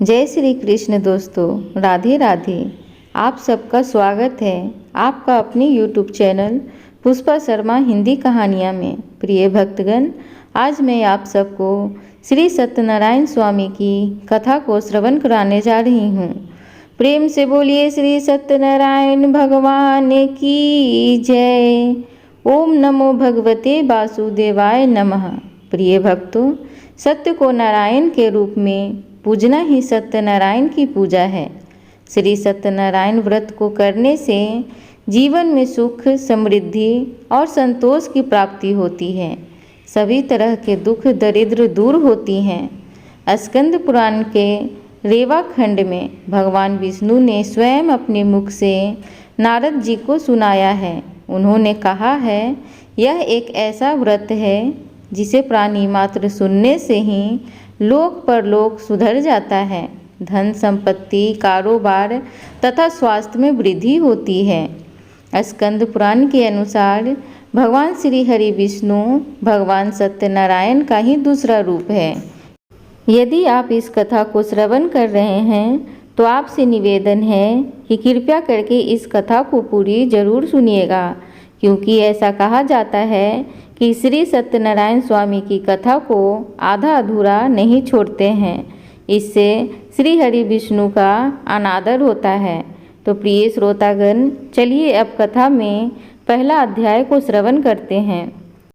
जय श्री कृष्ण दोस्तों, राधे राधे। आप सबका स्वागत है आपका अपने YouTube चैनल पुष्पा शर्मा हिंदी कहानियाँ में। प्रिय भक्तगण, आज मैं आप सबको श्री सत्यनारायण स्वामी की कथा को श्रवण कराने जा रही हूँ। प्रेम से बोलिए श्री सत्यनारायण भगवान की जय। ओम नमो भगवते वासुदेवाय नमः। प्रिय भक्तों, सत्य को नारायण के रूप में पूजना ही सत्यनारायण की पूजा है। श्री सत्यनारायण व्रत को करने से जीवन में सुख, समृद्धि और संतोष की प्राप्ति होती है। सभी तरह के दुख दरिद्र दूर होती हैं। स्कंद पुराण के रेवा खंड में भगवान विष्णु ने स्वयं अपने मुख से नारद जी को सुनाया है। उन्होंने कहा है, यह एक ऐसा व्रत है जिसे प्राणी मात्र सुनने से ही लोक परलोक सुधर जाता है। धन संपत्ति, कारोबार तथा स्वास्थ्य में वृद्धि होती है। स्कंद पुराण के अनुसार भगवान श्री हरि विष्णु भगवान सत्यनारायण का ही दूसरा रूप है। यदि आप इस कथा को श्रवण कर रहे हैं तो आपसे निवेदन है कि कृपया करके इस कथा को पूरी जरूर सुनिएगा, क्योंकि ऐसा कहा जाता है कि श्री सत्यनारायण स्वामी की कथा को आधा अधूरा नहीं छोड़ते हैं। इससे श्री हरि विष्णु का अनादर होता है। तो प्रिय श्रोतागण, चलिए अब कथा में पहला अध्याय को श्रवण करते हैं।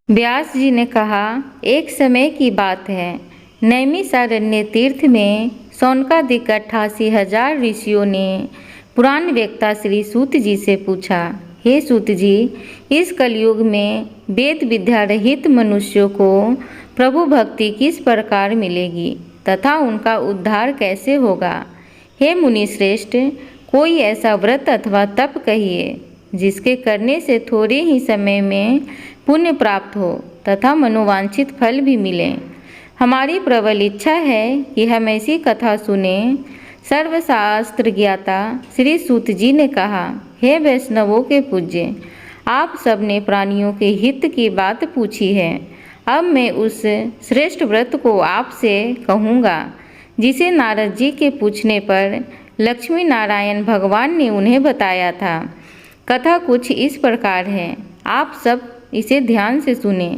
व्यास जी ने कहा, एक समय की बात है, नैमिषारण्य तीर्थ में सौनकादिक 88,000 ऋषियों ने पुराण वक्ता श्री सूत जी से पूछा, हे सूत जी, इस कलयुग में वेद विद्या रहित मनुष्यों को प्रभु भक्ति किस प्रकार मिलेगी तथा उनका उद्धार कैसे होगा? हे मुनि श्रेष्ठ, कोई ऐसा व्रत अथवा तप कहिए जिसके करने से थोड़े ही समय में पुण्य प्राप्त हो तथा मनोवांछित फल भी मिले। हमारी प्रबल इच्छा है कि हम ऐसी कथा सुने। सर्वशास्त्र ज्ञाता श्री सूत जी ने कहा, हे वैष्णवों के पूज्य, आप सबने प्राणियों के हित की बात पूछी है। अब मैं उस श्रेष्ठ व्रत को आपसे कहूँगा जिसे नारद जी के पूछने पर लक्ष्मी नारायण भगवान ने उन्हें बताया था। कथा कुछ इस प्रकार है, आप सब इसे ध्यान से सुने।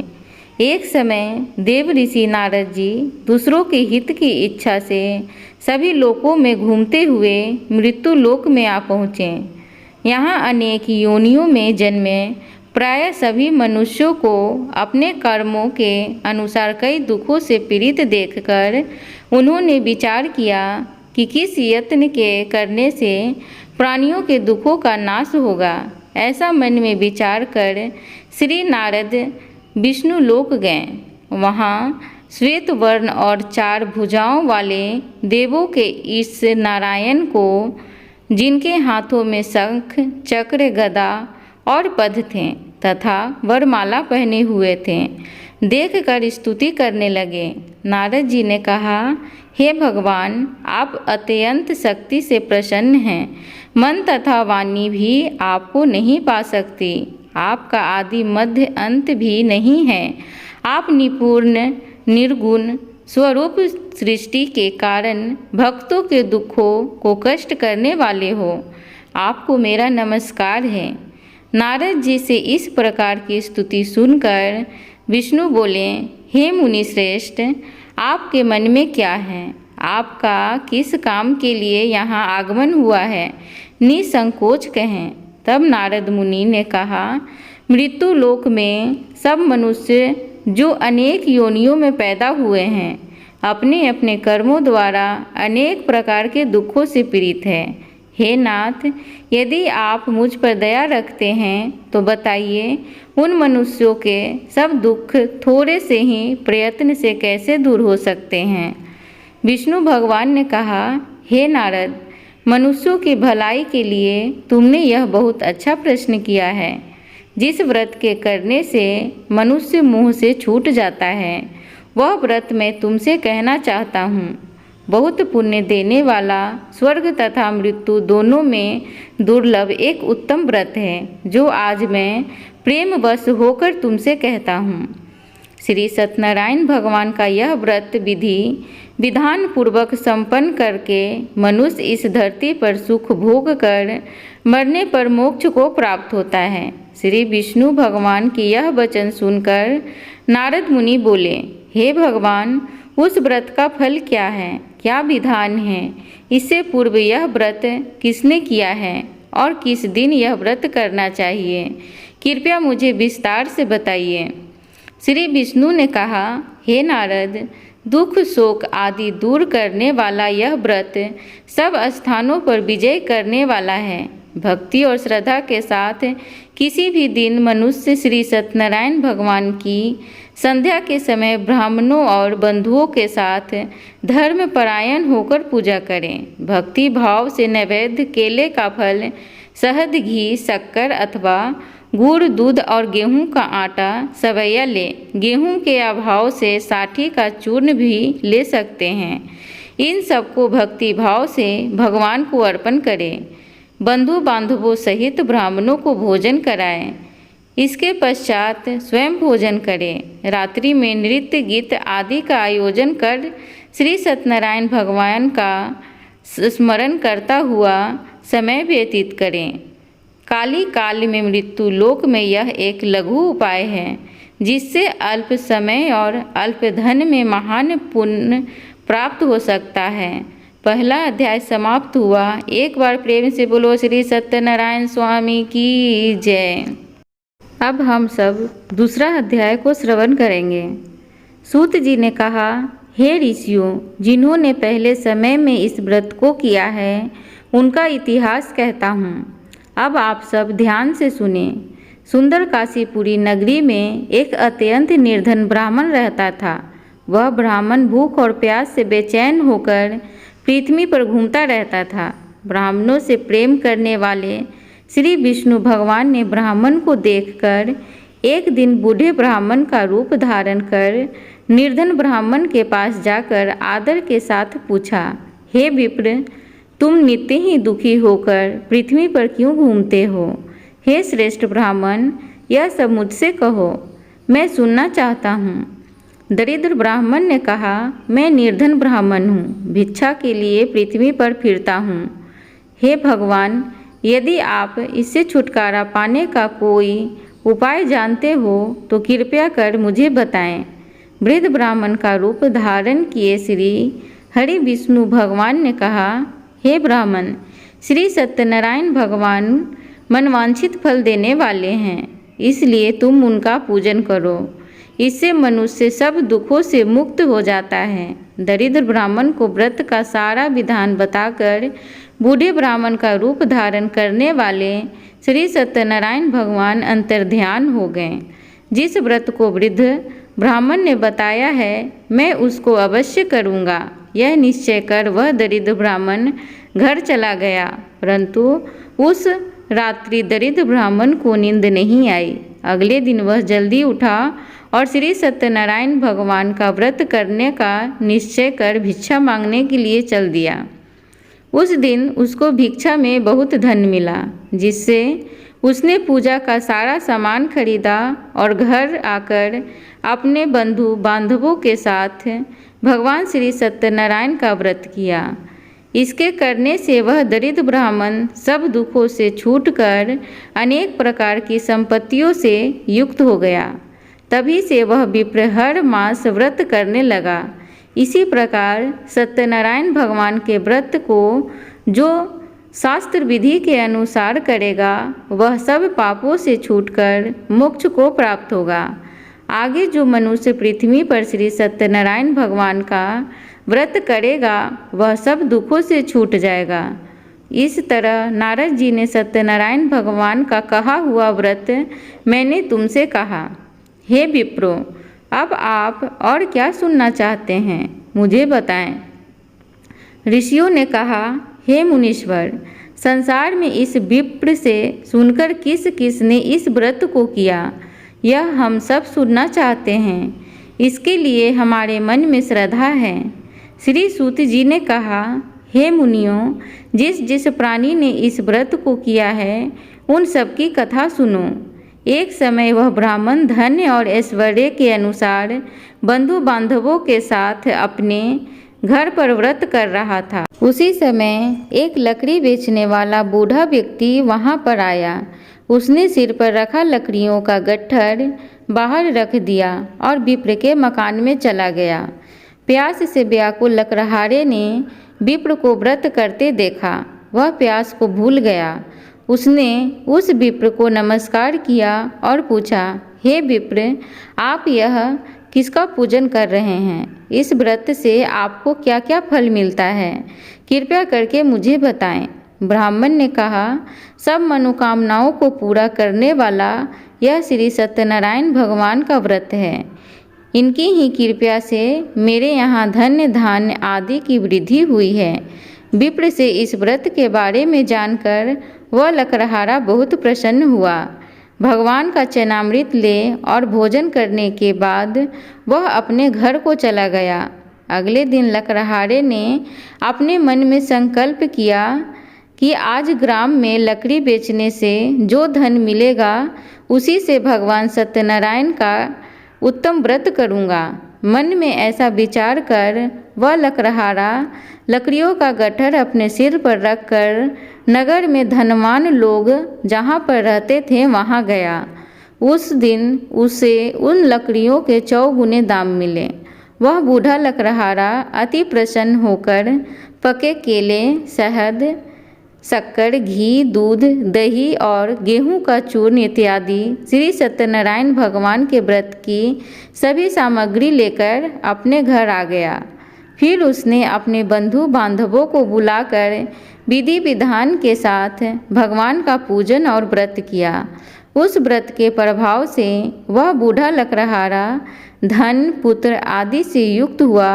एक समय देव ऋषि नारद जी दूसरों के हित की इच्छा से सभी लोकों में घूमते हुए मृत्यु लोक में आ पहुँचे। यहाँ अनेक योनियों में जन्मे प्राय सभी मनुष्यों को अपने कर्मों के अनुसार कई दुखों से पीड़ित देखकर उन्होंने विचार किया कि किस यत्न के करने से प्राणियों के दुखों का नाश होगा। ऐसा मन में विचार कर श्री नारद विष्णु लोक गए। वहाँ श्वेत वर्ण और 4 भुजाओं वाले देवों के इस नारायण को, जिनके हाथों में शंख, चक्र, गदा और पद्म थे तथा वरमाला पहने हुए थे, देखकर स्तुति करने लगे। नारद जी ने कहा, हे भगवान, आप अत्यंत शक्ति से प्रसन्न हैं। मन तथा वाणी भी आपको नहीं पा सकती। आपका आदि मध्य अंत भी नहीं है। आप निपुण निर्गुण स्वरूप सृष्टि के कारण भक्तों के दुखों को कष्ट करने वाले हो। आपको मेरा नमस्कार है। नारद जी से इस प्रकार की स्तुति सुनकर विष्णु बोले, हे मुनि श्रेष्ठ, आपके मन में क्या है? आपका किस काम के लिए यहाँ आगमन हुआ है? निसंकोच कहें। तब नारद मुनि ने कहा, मृत्यु लोक में सब मनुष्य जो अनेक योनियों में पैदा हुए हैं, अपने अपने कर्मों द्वारा अनेक प्रकार के दुखों से पीड़ित है। हे नाथ, यदि आप मुझ पर दया रखते हैं तो बताइए, उन मनुष्यों के सब दुख थोड़े से ही प्रयत्न से कैसे दूर हो सकते हैं? विष्णु भगवान ने कहा, हे नारद, मनुष्यों की भलाई के लिए तुमने यह बहुत अच्छा प्रश्न किया है। जिस व्रत के करने से मनुष्य मोह से छूट जाता है, वह व्रत मैं तुमसे कहना चाहता हूँ। बहुत पुण्य देने वाला, स्वर्ग तथा मृत्यु दोनों में दुर्लभ एक उत्तम व्रत है, जो आज मैं प्रेमवश होकर तुमसे कहता हूँ। श्री सत्यनारायण भगवान का यह व्रत विधि विधान पूर्वक संपन्न करके मनुष्य इस धरती पर सुख भोग कर मरने पर मोक्ष को प्राप्त होता है। श्री विष्णु भगवान की यह वचन सुनकर नारद मुनि बोले, हे भगवान, उस व्रत का फल क्या है, क्या विधान है? इससे पूर्व यह व्रत किसने किया है और किस दिन यह व्रत करना चाहिए? कृपया मुझे विस्तार से बताइए। श्री विष्णु ने कहा, हे नारद, दुख शोक आदि दूर करने वाला यह व्रत सब स्थानों पर विजय करने वाला है। भक्ति और श्रद्धा के साथ किसी भी दिन मनुष्य श्री सत्यनारायण भगवान की संध्या के समय ब्राह्मणों और बंधुओं के साथ धर्म परायण होकर पूजा करें। भक्ति भाव से नैवेद्य केले का फल, शहद, घी, शक्कर अथवा गुड़, दूध और गेहूं का आटा सवैया ले। गेहूं के अभाव से साठी का चूर्ण भी ले सकते हैं। इन सबको भक्ति भाव से भगवान को अर्पण करें। बंधु बांधवों सहित ब्राह्मणों को भोजन कराएं। इसके पश्चात स्वयं भोजन करें। रात्रि में नृत्य गीत आदि का आयोजन कर श्री सत्यनारायण भगवान का स्मरण करता हुआ समय व्यतीत करें। काली काल में मृत्यु लोक में यह एक लघु उपाय है, जिससे अल्प समय और अल्प धन में महान पुण्य प्राप्त हो सकता है। पहला अध्याय समाप्त हुआ। एक बार प्रेम से बोलो श्री सत्यनारायण स्वामी की जय। अब हम सब दूसरा अध्याय को श्रवण करेंगे। सूत जी ने कहा, हे ऋषियों, जिन्होंने पहले समय में इस व्रत को किया है, उनका इतिहास कहता हूँ। अब आप सब ध्यान से सुने। सुंदर काशीपुरी नगरी में एक अत्यंत निर्धन ब्राह्मण रहता था। वह ब्राह्मण भूख और प्यास से बेचैन होकर पृथ्वी पर घूमता रहता था। ब्राह्मणों से प्रेम करने वाले श्री विष्णु भगवान ने ब्राह्मण को देखकर एक दिन बूढ़े ब्राह्मण का रूप धारण कर निर्धन ब्राह्मण के पास जाकर आदर के साथ पूछा, हे विप्र, तुम नित्य ही दुखी होकर पृथ्वी पर क्यों घूमते हो? हे श्रेष्ठ ब्राह्मण, यह सब मुझसे कहो, मैं सुनना चाहता हूँ। दरिद्र ब्राह्मण ने कहा, मैं निर्धन ब्राह्मण हूँ, भिक्षा के लिए पृथ्वी पर फिरता हूँ। हे भगवान, यदि आप इससे छुटकारा पाने का कोई उपाय जानते हो तो कृपया कर मुझे बताएं। वृद्ध ब्राह्मण का रूप धारण किए श्री हरि विष्णु भगवान ने कहा, हे ब्राह्मण, श्री सत्यनारायण भगवान मनवांछित फल देने वाले हैं, इसलिए तुम उनका पूजन करो। इससे मनुष्य सब दुखों से मुक्त हो जाता है। दरिद्र ब्राह्मण को व्रत का सारा विधान बताकर बूढ़े ब्राह्मण का रूप धारण करने वाले श्री सत्यनारायण भगवान अंतर्ध्यान हो गए। जिस व्रत को वृद्ध ब्राह्मण ने बताया है, मैं उसको अवश्य करूँगा, यह निश्चय कर वह दरिद्र ब्राह्मण घर चला गया। परंतु उस रात्रि दरिद्र ब्राह्मण को नींद नहीं आई। अगले दिन वह जल्दी उठा और श्री सत्यनारायण भगवान का व्रत करने का निश्चय कर भिक्षा मांगने के लिए चल दिया। उस दिन उसको भिक्षा में बहुत धन मिला, जिससे उसने पूजा का सारा सामान खरीदा और घर आकर अपने बंधु बांधवों के साथ भगवान श्री सत्यनारायण का व्रत किया। इसके करने से वह दरिद्र ब्राह्मण सब दुखों से छूटकर अनेक प्रकार की संपत्तियों से युक्त हो गया। तभी से वह विप्र हर मास व्रत करने लगा। इसी प्रकार सत्यनारायण भगवान के व्रत को जो शास्त्र विधि के अनुसार करेगा, वह सब पापों से छूटकर मोक्ष को प्राप्त होगा। आगे जो मनुष्य पृथ्वी पर श्री सत्यनारायण भगवान का व्रत करेगा, वह सब दुखों से छूट जाएगा। इस तरह नारद जी ने सत्यनारायण भगवान का कहा हुआ व्रत मैंने तुमसे कहा। हे विप्रो, अब आप और क्या सुनना चाहते हैं, मुझे बताएं। ऋषियों ने कहा, हे मुनीश्वर, संसार में इस विप्र से सुनकर किस किस ने इस व्रत को किया, यह हम सब सुनना चाहते हैं। इसके लिए हमारे मन में श्रद्धा है। श्री सूत जी ने कहा, हे मुनियों, जिस जिस प्राणी ने इस व्रत को किया है, उन सब की कथा सुनो। एक समय वह ब्राह्मण धन्य और ऐश्वर्य के अनुसार बंधु बांधवों के साथ अपने घर पर व्रत कर रहा था। उसी समय एक लकड़ी बेचने वाला बूढ़ा व्यक्ति वहां पर आया। उसने सिर पर रखा लकड़ियों का गट्ठर बाहर रख दिया और विप्र के मकान में चला गया। प्यास से व्याकुल लकड़हारे ने विप्र को व्रत करते देखा। वह प्यास को भूल गया। उसने उस विप्र को नमस्कार किया और पूछा, हे विप्र, आप यह किसका पूजन कर रहे हैं? इस व्रत से आपको क्या क्या फल मिलता है? कृपया करके मुझे बताएं। ब्राह्मण ने कहा, सब मनोकामनाओं को पूरा करने वाला यह श्री सत्यनारायण भगवान का व्रत है। इनकी ही कृपा से मेरे यहाँ धन्य धान्य आदि की वृद्धि हुई है। विप्र से इस व्रत के बारे में जानकर वह लकड़हारा बहुत प्रसन्न हुआ। भगवान का चरणामृत ले और भोजन करने के बाद वह अपने घर को चला गया। अगले दिन लकड़हारे ने अपने मन में संकल्प किया कि आज ग्राम में लकड़ी बेचने से जो धन मिलेगा उसी से भगवान सत्यनारायण का उत्तम व्रत करूँगा। मन में ऐसा विचार कर वह लकड़हारा लकड़ियों का गट्ठर अपने सिर पर रखकर नगर में धनवान लोग जहाँ पर रहते थे वहाँ गया। उस दिन उसे उन लकड़ियों के 4 गुने दाम मिले। वह बूढ़ा लकड़हारा अति प्रसन्न होकर पके केले, शहद, शक्कर, घी, दूध, दही और गेहूं का चूर्ण इत्यादि श्री सत्यनारायण भगवान के व्रत की सभी सामग्री लेकर अपने घर आ गया। फिर उसने अपने बंधु बांधवों को बुलाकर विधि विधान के साथ भगवान का पूजन और व्रत किया। उस व्रत के प्रभाव से वह बूढ़ा लकड़हारा धन, पुत्र आदि से युक्त हुआ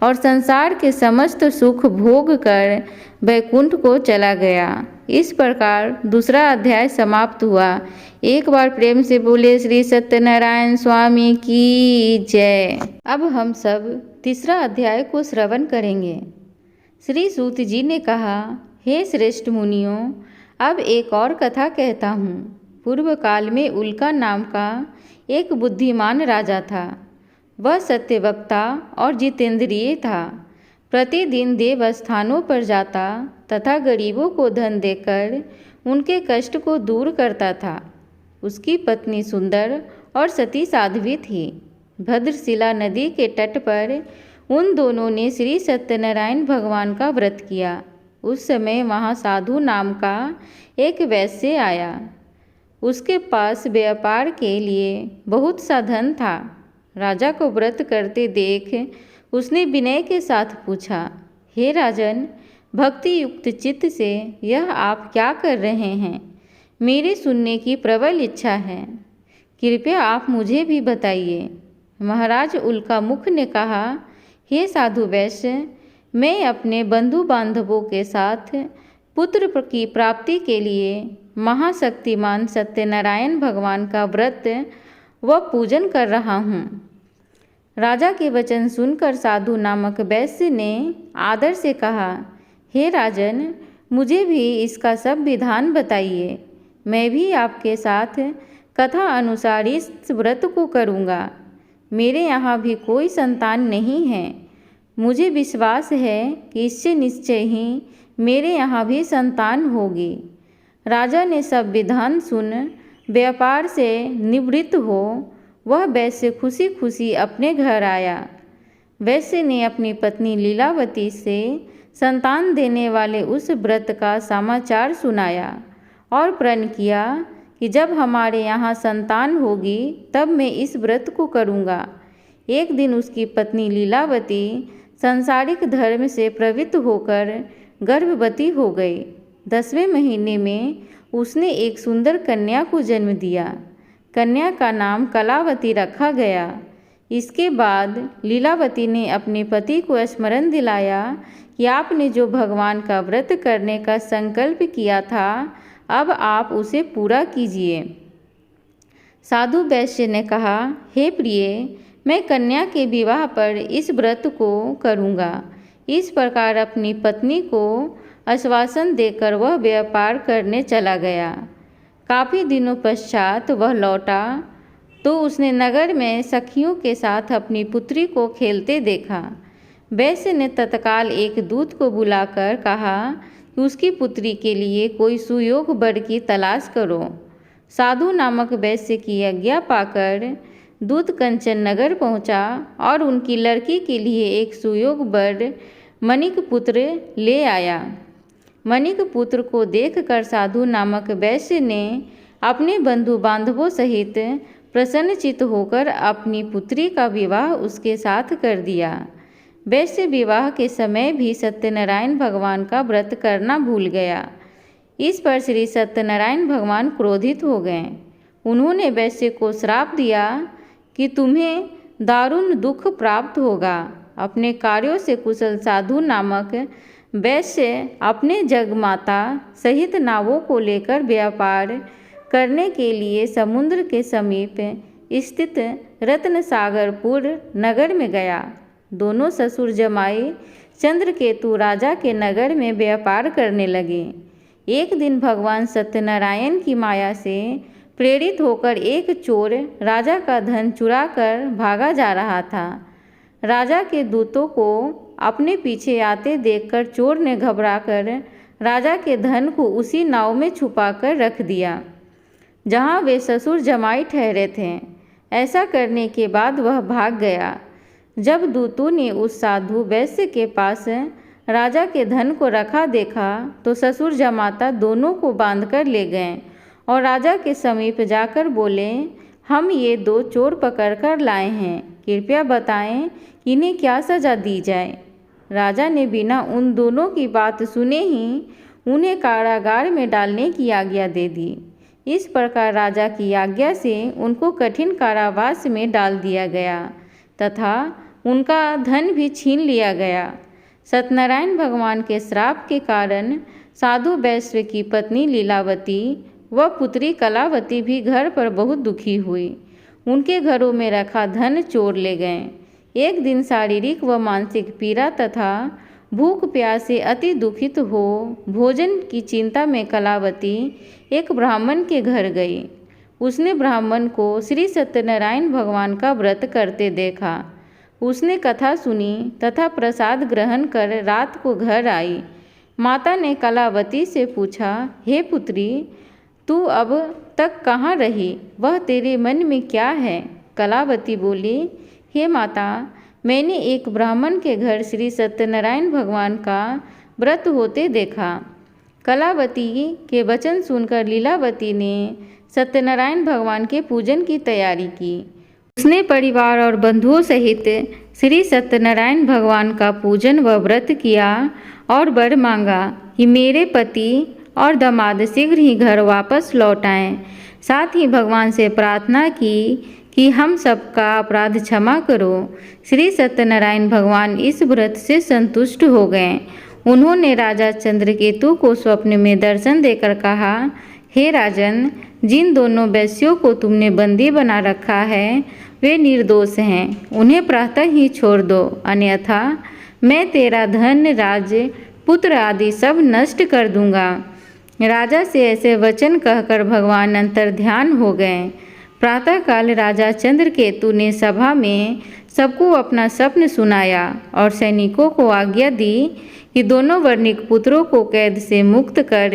और संसार के समस्त सुख भोग कर वैकुंठ को चला गया। इस प्रकार दूसरा अध्याय समाप्त हुआ। एक बार प्रेम से बोले श्री सत्यनारायण स्वामी की जय। अब हम सब तीसरा अध्याय को श्रवण करेंगे। श्री सूत जी ने कहा, हे श्रेष्ठ मुनियों, अब एक और कथा कहता हूँ। पूर्व काल में उल्का नाम का एक बुद्धिमान राजा था। वह सत्यवक्ता और जितेंद्रिय था। प्रतिदिन देव स्थानों पर जाता तथा गरीबों को धन देकर उनके कष्ट को दूर करता था। उसकी पत्नी सुंदर और सती साध्वी थी। भद्रशिला नदी के तट पर उन दोनों ने श्री सत्यनारायण भगवान का व्रत किया। उस समय वहाँ साधु नाम का एक वैश्य आया। उसके पास व्यापार के लिए बहुत सा धन था। राजा को व्रत करते देख उसने विनय के साथ पूछा, हे राजन, भक्ति युक्त चित्त से यह आप क्या कर रहे हैं? मेरे सुनने की प्रबल इच्छा है। कृपया आप मुझे भी बताइए। महाराज उल्कामुख ने कहा, हे साधु वैश्य, मैं अपने बंधु बांधवों के साथ पुत्र की प्राप्ति के लिए महाशक्तिमान सत्यनारायण भगवान का व्रत व पूजन कर रहा हूँ। राजा के वचन सुनकर साधु नामक वैश्य ने आदर से कहा, हे राजन, मुझे भी इसका सब विधान बताइए। मैं भी आपके साथ कथा अनुसार इस व्रत को करूँगा। मेरे यहाँ भी कोई संतान नहीं है। मुझे विश्वास है कि इससे निश्चय ही मेरे यहाँ भी संतान होगी। राजा ने सब विधान सुन व्यापार से निवृत्त हो वह वैश्य खुशी खुशी अपने घर आया। वैश्य ने अपनी पत्नी लीलावती से संतान देने वाले उस व्रत का समाचार सुनाया और प्रण किया कि जब हमारे यहाँ संतान होगी तब मैं इस व्रत को करूँगा। एक दिन उसकी पत्नी लीलावती सांसारिक धर्म से प्रवृत्त होकर गर्भवती हो गई। 10वें महीने में उसने एक सुंदर कन्या को जन्म दिया। कन्या का नाम कलावती रखा गया। इसके बाद लीलावती ने अपने पति को स्मरण दिलाया कि आपने जो भगवान का व्रत करने का संकल्प किया था, अब आप उसे पूरा कीजिए। साधु वैश्य ने कहा, हे प्रिय, मैं कन्या के विवाह पर इस व्रत को करूँगा। इस प्रकार अपनी पत्नी को आश्वासन देकर वह व्यापार करने चला गया। काफ़ी दिनों पश्चात वह लौटा तो उसने नगर में सखियों के साथ अपनी पुत्री को खेलते देखा। वैश्य ने तत्काल एक दूत को बुलाकर कहा कि उसकी पुत्री के लिए कोई सुयोग वर की तलाश करो। साधु नामक वैश्य की आज्ञा पाकर दूत कंचन नगर पहुंचा और उनकी लड़की के लिए एक सुयोग वर मणिक पुत्र ले आया। मणिक पुत्र को देखकर साधु नामक वैश्य ने अपने बंधु बांधवों सहित प्रसन्नचित्त होकर अपनी पुत्री का विवाह उसके साथ कर दिया। वैश्य विवाह के समय भी सत्यनारायण भगवान का व्रत करना भूल गया। इस पर श्री सत्यनारायण भगवान क्रोधित हो गए। उन्होंने वैश्य को श्राप दिया कि तुम्हें दारुण दुख प्राप्त होगा। अपने कार्यों से कुशल साधु नामक वैश्य अपने जगमाता सहित नावों को लेकर व्यापार करने के लिए समुद्र के समीप स्थित रत्नसागरपुर नगर में गया। दोनों ससुर जमाई चंद्रकेतु राजा के नगर में व्यापार करने लगे। एक दिन भगवान सत्यनारायण की माया से प्रेरित होकर एक चोर राजा का धन चुरा कर भागा जा रहा था। राजा के दूतों को अपने पीछे आते देखकर चोर ने घबराकर राजा के धन को उसी नाव में छुपाकर रख दिया जहां वे ससुर जमाई ठहरे थे। ऐसा करने के बाद वह भाग गया। जब दूतों ने उस साधु वैश्य के पास राजा के धन को रखा देखा तो ससुर जमाता दोनों को बांधकर ले गए और राजा के समीप जाकर बोले, हम ये दो चोर पकड़कर लाए हैं, कृपया बताएं इन्हें क्या सजा दी जाए। राजा ने बिना उन दोनों की बात सुने ही उन्हें कारागार में डालने की आज्ञा दे दी। इस प्रकार राजा की आज्ञा से उनको कठिन कारावास में डाल दिया गया तथा उनका धन भी छीन लिया गया। सत्यनारायण भगवान के श्राप के कारण साधु वैश्य की पत्नी लीलावती व पुत्री कलावती भी घर पर बहुत दुखी हुई। उनके घरों में रखा धन चोर ले गए। एक दिन शारीरिक व मानसिक पीड़ा तथा भूख प्यास से अति दुखित हो भोजन की चिंता में कलावती एक ब्राह्मण के घर गई। उसने ब्राह्मण को श्री सत्यनारायण भगवान का व्रत करते देखा। उसने कथा सुनी तथा प्रसाद ग्रहण कर रात को घर आई। माता ने कलावती से पूछा, हे पुत्री, तू अब तक कहाँ रही? वह तेरे मन में क्या है? कलावती बोली, हे माता, मैंने एक ब्राह्मण के घर श्री सत्यनारायण भगवान का व्रत होते देखा। कलावती के वचन सुनकर लीलावती ने सत्यनारायण भगवान के पूजन की तैयारी की। उसने परिवार और बंधुओं सहित श्री सत्यनारायण भगवान का पूजन व व्रत किया और वर मांगा कि मेरे पति और दामाद शीघ्र ही घर वापस लौट आएं। साथ ही भगवान से प्रार्थना की कि हम सबका अपराध क्षमा करो। श्री सत्यनारायण भगवान इस व्रत से संतुष्ट हो गए। उन्होंने राजा चंद्रकेतु को स्वप्न में दर्शन देकर कहा, हे राजन, जिन दोनों वैश्यों को तुमने बंदी बना रखा है वे निर्दोष हैं। उन्हें प्रातः ही छोड़ दो, अन्यथा मैं तेरा धन, राज, पुत्र आदि सब नष्ट कर दूंगा। राजा से ऐसे वचन कहकर भगवान अंतर्ध्यान हो गए। प्रातःकाल राजा चंद्रकेतु ने सभा में सबको अपना स्वप्न सुनाया और सैनिकों को आज्ञा दी कि दोनों वर्णिक पुत्रों को कैद से मुक्त कर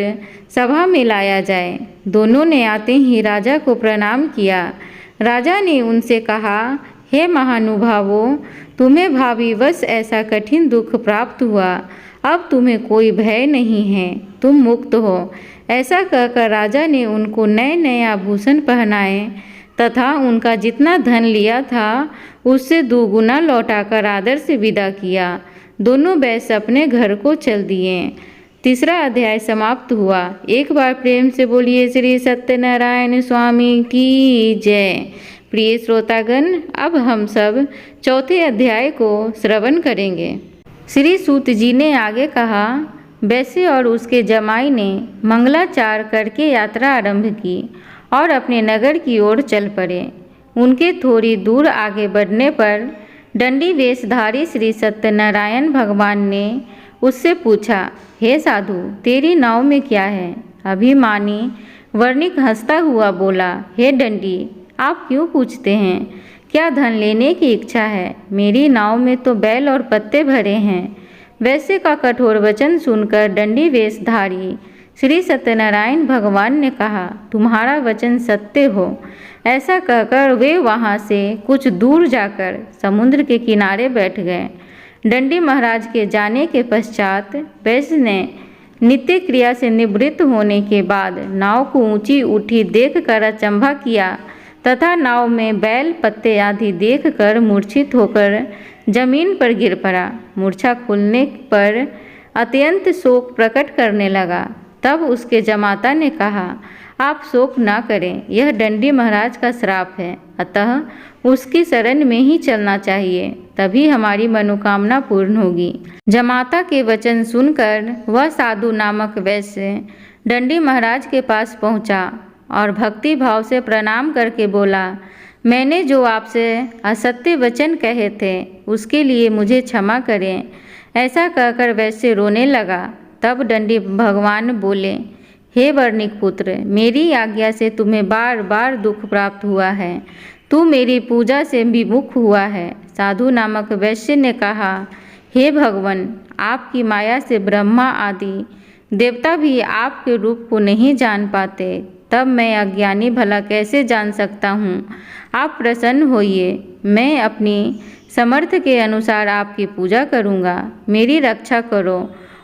सभा में लाया जाए। दोनों ने आते ही राजा को प्रणाम किया। राजा ने उनसे कहा, हे महानुभावों, तुम्हें भावीवश ऐसा कठिन दुख प्राप्त हुआ, अब तुम्हें कोई भय नहीं है, तुम मुक्त हो। ऐसा कहकर राजा ने उनको नए नए आभूषण पहनाए तथा उनका जितना धन लिया था उससे दुगुना लौटाकर आदर से विदा किया। दोनों वैश्य अपने घर को चल दिए। तीसरा अध्याय समाप्त हुआ। एक बार प्रेम से बोलिए श्री सत्यनारायण स्वामी की जय। प्रिय श्रोतागण, अब हम सब चौथे अध्याय को श्रवण करेंगे। श्री सूत जी ने आगे कहा, वैश्य और उसके जमाई ने मंगलाचार करके यात्रा आरंभ की और अपने नगर की ओर चल पड़े। उनके थोड़ी दूर आगे बढ़ने पर दंडी वेशधारी श्री सत्यनारायण भगवान ने उससे पूछा, हे साधु, तेरी नाव में क्या है? अभिमानी वर्णिक हंसता हुआ बोला, हे दंडी, आप क्यों पूछते हैं? क्या धन लेने की इच्छा है? मेरी नाव में तो बैल और पत्ते भरे हैं। वैश्य का कठोर वचन सुनकर दंडी वेशधारी श्री सत्यनारायण भगवान ने कहा, तुम्हारा वचन सत्य हो। ऐसा कहकर वे वहाँ से कुछ दूर जाकर समुद्र के किनारे बैठ गए। दंडी महाराज के जाने के पश्चात वैश्य ने नित्य क्रिया से निवृत्त होने के बाद नाव को ऊंची उठी देखकर अचंभा किया तथा नाव में बैल पत्ते आदि देखकर मूर्छित होकर जमीन पर गिर पड़ा। मूर्छा खुलने पर अत्यंत शोक प्रकट करने लगा। तब उसके जमाता ने कहा, आप शोक ना करें, यह दंडी महाराज का श्राप है, अतः उसकी शरण में ही चलना चाहिए, तभी हमारी मनोकामना पूर्ण होगी। जमाता के वचन सुनकर वह साधु नामक वैश्य दंडी महाराज के पास पहुंचा और भक्ति भाव से प्रणाम करके बोला, मैंने जो आपसे असत्य वचन कहे थे उसके लिए मुझे क्षमा करें। ऐसा कहकर वैश्य रोने लगा। तब दंडी भगवान बोले, हे वर्णिक पुत्र, मेरी आज्ञा से तुम्हें बार बार दुख प्राप्त हुआ है, तू मेरी पूजा से विमुख हुआ है। साधु नामक वैश्य ने कहा, हे भगवान, आपकी माया से ब्रह्मा आदि देवता भी आपके रूप को नहीं जान पाते, तब मैं अज्ञानी भला कैसे जान सकता हूँ। आप प्रसन्न होइए, मैं अपनी समर्थ के अनुसार आपकी पूजा करूँगा। मेरी रक्षा करो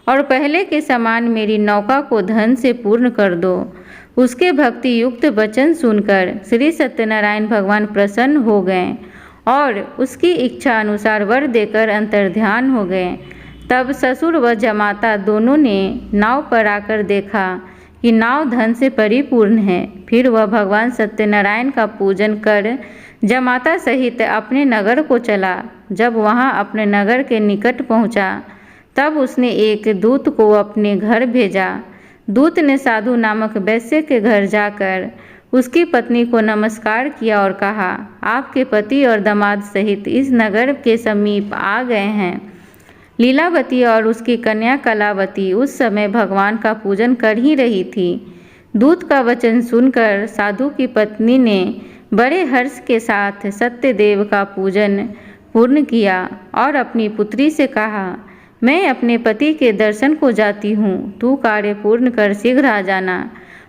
और पहले के समान मेरी नौका को धन से पूर्ण कर दो। उसके भक्ति युक्त वचन सुनकर श्री सत्यनारायण भगवान प्रसन्न हो गए और उसकी इच्छा अनुसार वर देकर अंतर्ध्यान हो गए। तब ससुर व जमाता दोनों ने नाव पर आकर देखा कि नाव धन से परिपूर्ण है। फिर वह भगवान सत्यनारायण का पूजन कर जमाता सहित अपने नगर को चला। जब वहाँ अपने नगर के निकट पहुँचा तब उसने एक दूत को अपने घर भेजा। दूत ने साधु नामक वैश्य के घर जाकर उसकी पत्नी को नमस्कार किया और कहा, आपके पति और दामाद सहित इस नगर के समीप आ गए हैं। लीलावती और उसकी कन्या कलावती उस समय भगवान का पूजन कर ही रही थी। दूत का वचन सुनकर साधु की पत्नी ने बड़े हर्ष के साथ सत्यदेव का पूजन पूर्ण किया और अपनी पुत्री से कहा, मैं अपने पति के दर्शन को जाती हूँ, तू कार्य पूर्ण कर शीघ्र आ जाना।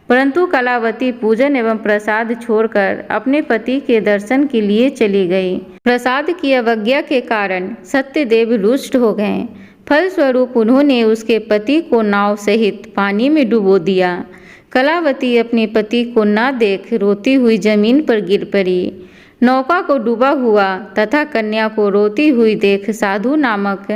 परंतु कलावती पूजन एवं प्रसाद छोड़कर अपने पति के दर्शन के लिए चली गई। प्रसाद की अवज्ञा के कारण सत्यदेव रुष्ट हो गए। फलस्वरूप उन्होंने उसके पति को नाव सहित पानी में डुबो दिया। कलावती अपने पति को न देख रोती हुई जमीन पर गिर पड़ी। नौका को डूबा हुआ तथा कन्या को रोती हुई देख साधु नामक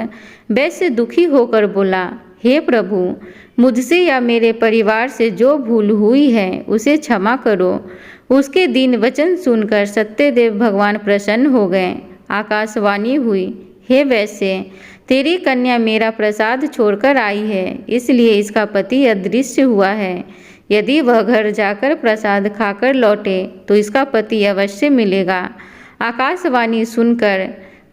वैश्य दुखी होकर बोला, हे प्रभु, मुझसे या मेरे परिवार से जो भूल हुई है उसे क्षमा करो। उसके दीन वचन सुनकर सत्यदेव भगवान प्रसन्न हो गए। आकाशवाणी हुई, हे वैश्य, तेरी कन्या मेरा प्रसाद छोड़कर आई है, इसलिए इसका पति अदृश्य हुआ है। यदि वह घर जाकर प्रसाद खाकर लौटे तो इसका पति अवश्य मिलेगा। आकाशवाणी सुनकर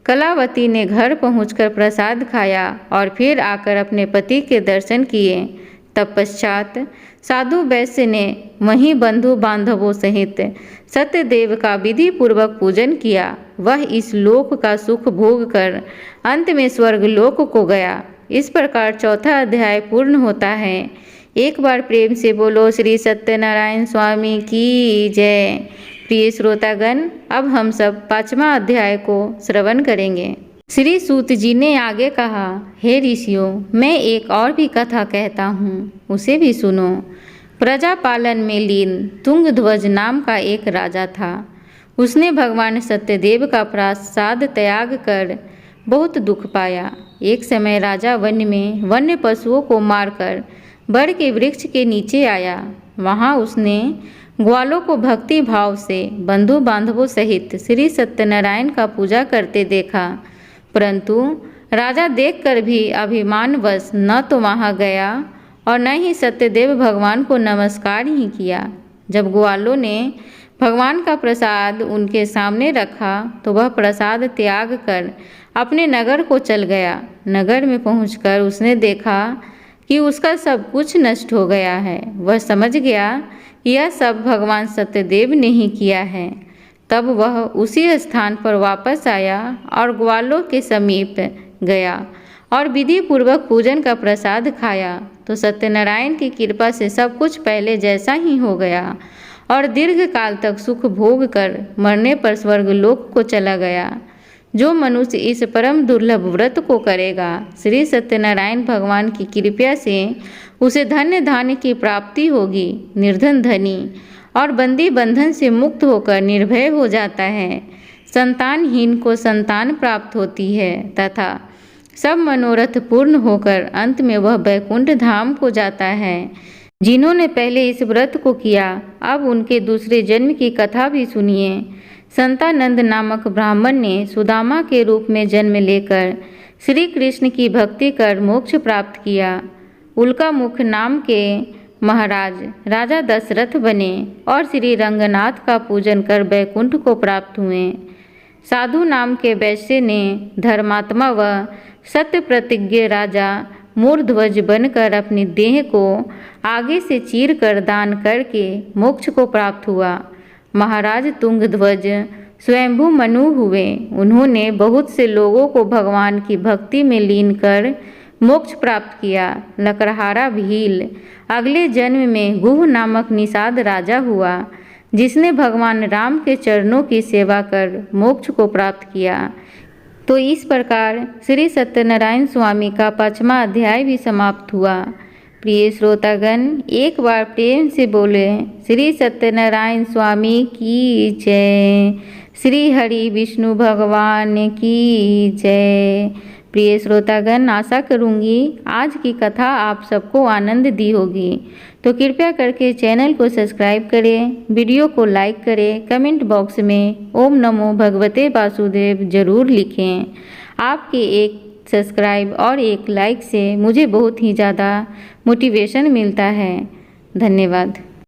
कलावती ने घर पहुंचकर प्रसाद खाया और फिर आकर अपने पति के दर्शन किए। तत्पश्चात साधु वैश्य ने वहीं बंधु बांधवों सहित सत्यदेव का विधि पूर्वक पूजन किया। वह इस लोक का सुख भोग कर अंत में स्वर्ग लोक को गया। इस प्रकार चौथा अध्याय पूर्ण होता है। एक बार प्रेम से बोलो श्री सत्यनारायण स्वामी की जय। प्रिय श्रोतागण, अब हम सब 5वां अध्याय को श्रवण करेंगे। श्री सूत जी ने आगे कहा, हे ऋषियों, मैं एक और भी कथा कहता हूँ, उसे भी सुनो। प्रजा पालन में लीन तुंगध्वज नाम का एक राजा था। उसने भगवान सत्यदेव का प्रसाद त्याग कर बहुत दुख पाया। एक समय राजा वन में वन्य पशुओं को मारकर बड़ के वृक्ष के नीचे आया। वहाँ उसने ग्वालों को भक्ति भाव से बंधु बांधवों सहित श्री सत्यनारायण का पूजा करते देखा, परंतु राजा देखकर भी अभिमानवश न तो वहाँ गया और न ही सत्यदेव भगवान को नमस्कार ही किया। जब ग्वालों ने भगवान का प्रसाद उनके सामने रखा तो वह प्रसाद त्याग कर अपने नगर को चल गया। नगर में पहुंचकर उसने देखा कि उसका सब कुछ नष्ट हो गया है। वह समझ गया कि यह सब भगवान सत्यदेव ने ही किया है। तब वह उसी स्थान पर वापस आया और ग्वालों के समीप गया और विधि पूर्वक पूजन का प्रसाद खाया तो सत्यनारायण की कृपा से सब कुछ पहले जैसा ही हो गया और दीर्घ काल तक सुख भोग कर मरने पर स्वर्गलोक को चला गया। जो मनुष्य इस परम दुर्लभ व्रत को करेगा, श्री सत्यनारायण भगवान की कृपा से उसे धन्य धान्य की प्राप्ति होगी, निर्धन धनी और बंदी बंधन से मुक्त होकर निर्भय हो जाता है। संतानहीन को संतान प्राप्त होती है तथा सब मनोरथ पूर्ण होकर अंत में वह वैकुंठ धाम को जाता है। जिन्होंने पहले इस व्रत को किया, अब उनके दूसरे जन्म की कथा भी सुनिए। संतानंद नामक ब्राह्मण ने सुदामा के रूप में जन्म लेकर श्री कृष्ण की भक्ति कर मोक्ष प्राप्त किया। उल्का मुख नाम के महाराज राजा दशरथ बने और श्री रंगनाथ का पूजन कर वैकुंठ को प्राप्त हुए। साधु नाम के वैश्य ने धर्मात्मा व सत्य प्रतिज्ञ राजा मूर्ध्वज बनकर अपनी देह को आगे से चीर कर दान करके मोक्ष को प्राप्त हुआ। महाराज तुंगध्वज स्वयंभू मनु हुए। उन्होंने बहुत से लोगों को भगवान की भक्ति में लीन कर मोक्ष प्राप्त किया। लकड़हारा भील अगले जन्म में गुह नामक निषाद राजा हुआ, जिसने भगवान राम के चरणों की सेवा कर मोक्ष को प्राप्त किया। तो इस प्रकार श्री सत्यनारायण स्वामी का 5वां अध्याय भी समाप्त हुआ। प्रिय श्रोतागण, एक बार प्रेम से बोले श्री सत्यनारायण स्वामी की जय, श्री हरि विष्णु भगवान की जय। प्रिय श्रोतागण, आशा करूंगी आज की कथा आप सबको आनंद दी होगी। तो कृपया करके चैनल को सब्सक्राइब करें, वीडियो को लाइक करें, कमेंट बॉक्स में ओम नमो भगवते वासुदेव जरूर लिखें। आपके एक सब्सक्राइब और एक लाइक से मुझे बहुत ही ज़्यादा मोटिवेशन मिलता है। धन्यवाद।